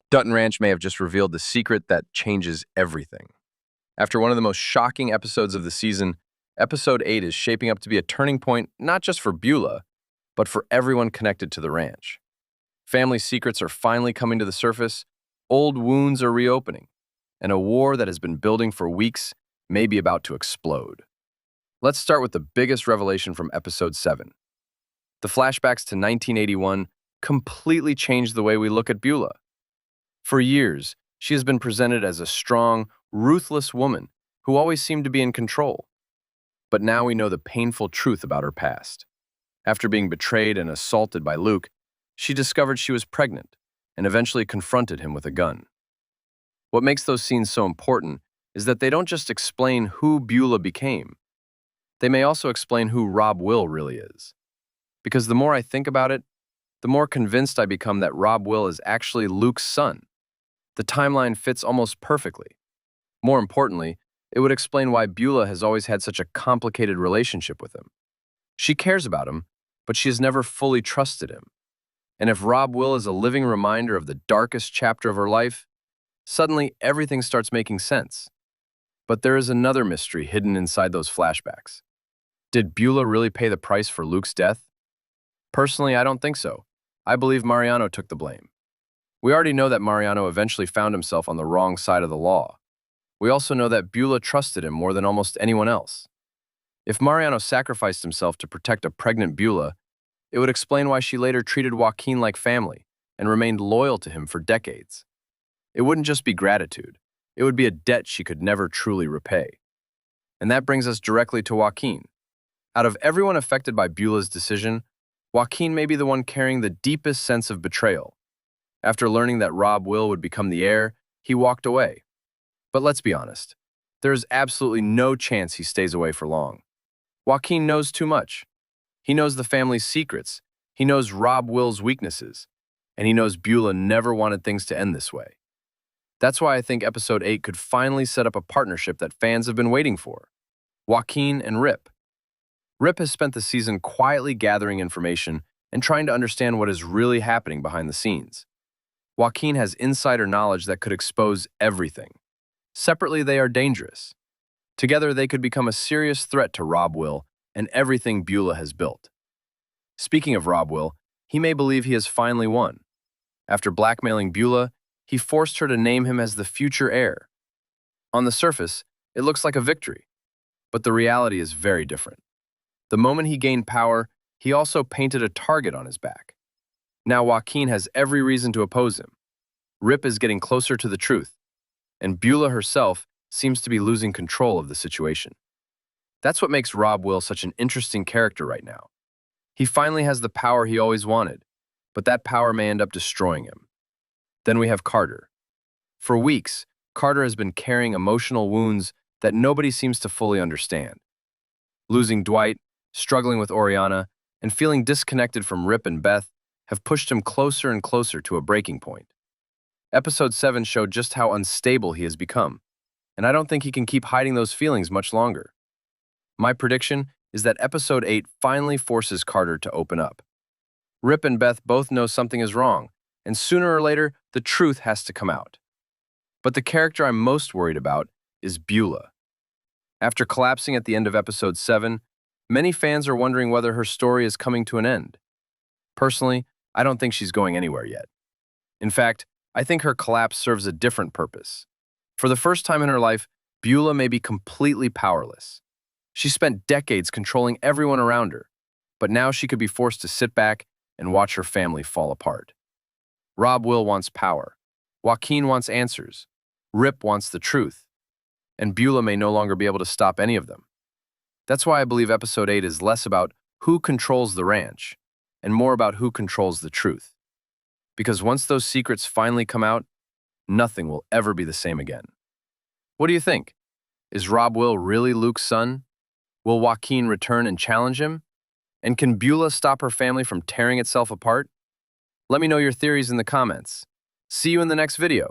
Dutton Ranch may have just revealed the secret that changes everything. After one of the most shocking episodes of the season, episode 8 is shaping up to be a turning point not just for Beulah, but for everyone connected to the ranch. Family secrets are finally coming to the surface, old wounds are reopening, and a war that has been building for weeks may be about to explode. Let's start with the biggest revelation from episode 7. The flashbacks to 1981 completely changed the way we look at Beulah. For years, she has been presented as a strong, ruthless woman who always seemed to be in control. But now we know the painful truth about her past. After being betrayed and assaulted by Luke, she discovered she was pregnant and eventually confronted him with a gun. What makes those scenes so important is that they don't just explain who Beulah became. They may also explain who Rob Will really is. Because the more I think about it, the more convinced I become that Rob Will is actually Luke's son. The timeline fits almost perfectly. More importantly, it would explain why Beulah has always had such a complicated relationship with him. She cares about him, but she has never fully trusted him. And if Rob Will is a living reminder of the darkest chapter of her life, suddenly everything starts making sense. But there is another mystery hidden inside those flashbacks. Did Beulah really pay the price for Luke's death? Personally, I don't think so. I believe Mariano took the blame. We already know that Mariano eventually found himself on the wrong side of the law. We also know that Beulah trusted him more than almost anyone else. If Mariano sacrificed himself to protect a pregnant Beulah, it would explain why she later treated Joaquin like family and remained loyal to him for decades. It wouldn't just be gratitude. It would be a debt she could never truly repay. And that brings us directly to Joaquin. Out of everyone affected by Beulah's decision, Joaquin may be the one carrying the deepest sense of betrayal. After learning that Rob Will would become the heir, he walked away. But let's be honest, there is absolutely no chance he stays away for long. Joaquin knows too much. He knows the family's secrets, he knows Rob Will's weaknesses, and he knows Beulah never wanted things to end this way. That's why I think episode 8 could finally set up a partnership that fans have been waiting for. Joaquin and Rip. Rip has spent the season quietly gathering information and trying to understand what is really happening behind the scenes. Joaquin has insider knowledge that could expose everything. Separately, they are dangerous. Together, they could become a serious threat to Rob Will and everything Beulah has built. Speaking of Rob Will, he may believe he has finally won. After blackmailing Beulah, he forced her to name him as the future heir. On the surface, it looks like a victory, but the reality is very different. The moment he gained power, he also painted a target on his back. Now Joaquin has every reason to oppose him. Rip is getting closer to the truth, and Beulah herself seems to be losing control of the situation. That's what makes Rob Will such an interesting character right now. He finally has the power he always wanted, but that power may end up destroying him. Then we have Carter. For weeks, Carter has been carrying emotional wounds that nobody seems to fully understand. Losing Dwight, struggling with Oriana, and feeling disconnected from Rip and Beth have pushed him closer and closer to a breaking point. Episode 7 showed just how unstable he has become, and I don't think he can keep hiding those feelings much longer. My prediction is that episode 8 finally forces Carter to open up. Rip and Beth both know something is wrong, and sooner or later, the truth has to come out. But the character I'm most worried about is Beulah. After collapsing at the end of episode 7, many fans are wondering whether her story is coming to an end. Personally, I don't think she's going anywhere yet. In fact, I think her collapse serves a different purpose. For the first time in her life, Beulah may be completely powerless. She spent decades controlling everyone around her, but now she could be forced to sit back and watch her family fall apart. Rob Will wants power. Joaquin wants answers. Rip wants the truth. And Beulah may no longer be able to stop any of them. That's why I believe episode 8 is less about who controls the ranch and more about who controls the truth. Because once those secrets finally come out, nothing will ever be the same again. What do you think? Is Rob Will really Luke's son? Will Joaquin return and challenge him? And can Beulah stop her family from tearing itself apart? Let me know your theories in the comments. See you in the next video.